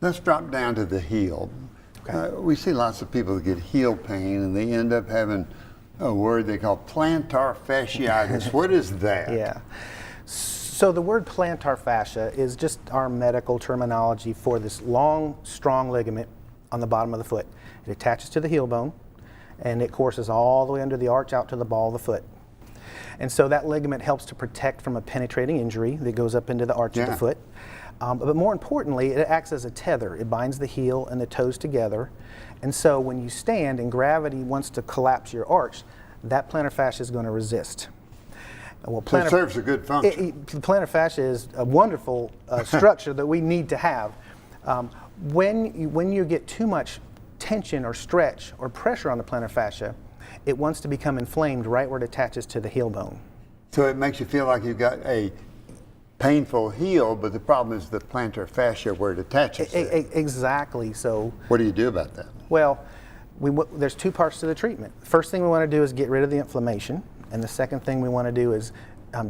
Let's drop down to the heel. Okay. We see lots of people that get heel pain and they end up having a word they call plantar fasciitis. What is that? Yeah. So the word plantar fascia is just our medical terminology for this long, strong ligament on the bottom of the foot. It attaches to the heel bone and it courses all the way under the arch out to the ball of the foot. And so that ligament helps to protect from a penetrating injury that goes up into the arch of the foot. But more importantly, it acts as a tether. It binds the heel and the toes together. And so when you stand and gravity wants to collapse your arch, that plantar fascia is going to resist. Well, So it serves a good function. The plantar fascia is a wonderful structure that we need to have. When you get too much tension or stretch or pressure on the plantar fascia, it wants to become inflamed right where it attaches to the heel bone. So it makes you feel like you've got a painful heel, but the problem is the plantar fascia where it attaches. Exactly. So What do you do about that? well, there's two parts to the treatment. First thing we want to do is get rid of the inflammation, and the second thing we want to do is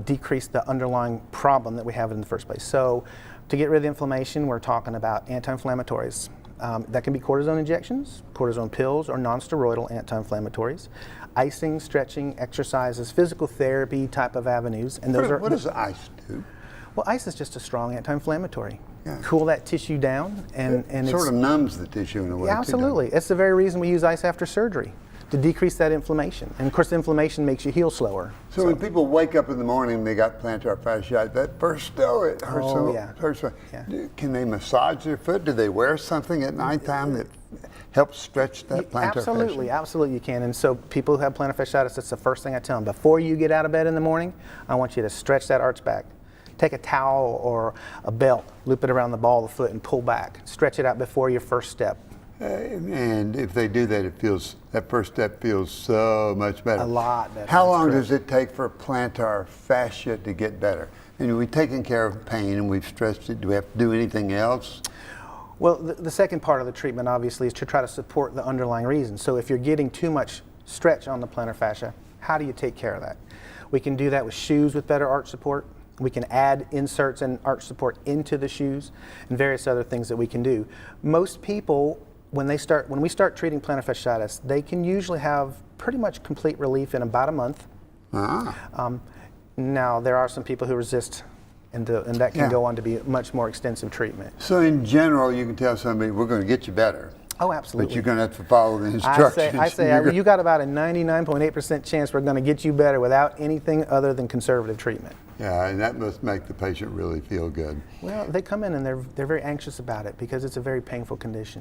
decrease the underlying problem that we have in the first place. So to get rid of the inflammation, we're talking about anti-inflammatories. That can be cortisone injections, cortisone pills, or non-steroidal anti-inflammatories. Icing, stretching, exercises, physical therapy type of avenues. And those What does ice do? Well, ice is just a strong anti-inflammatory. Yeah. Cool that tissue down, and It sort of numbs the tissue in a way. yeah, too, absolutely. It's the very reason we use ice after surgery, to decrease that inflammation. And of course, the inflammation makes you heal slower. So when people wake up in the morning and they got plantar fasciitis, that first it hurts. Oh, yeah. Hurts. Yeah. Can they massage their foot? Do they wear something at nighttime that helps stretch that plantar Absolutely, fascia? absolutely you can. And so people who have plantar fasciitis, that's the first thing I tell them. Before you get out of bed in the morning, I want you to stretch that arch back. Take a towel or a belt, loop it around the ball of the foot and pull back. Stretch it out before your first step. And if they do that, that first step feels so much better. A lot better. How That's long correct. does it take for plantar fascia to get better? And we've taken care of pain and we've stretched it. Do we have to do anything else? Well, the second part of the treatment, obviously, is to try to support the underlying reason. So if you're getting too much stretch on the plantar fascia, how do you take care of that? We can do that with shoes with better arch support. We can add inserts and arch support into the shoes and various other things that we can do. Most people, when we start treating plantar fasciitis, they can usually have pretty much complete relief in about a month. Now, there are some people who resist, and that can go on to be much more extensive treatment. So in general, you can tell somebody, we're going to get you better. Oh, absolutely. But you're going to have to follow the instructions. I say you got about a 99.8% chance we're going to get you better without anything other than conservative treatment. Yeah, and that must make the patient really feel good. Well, they come in and they're very anxious about it because it's a very painful condition.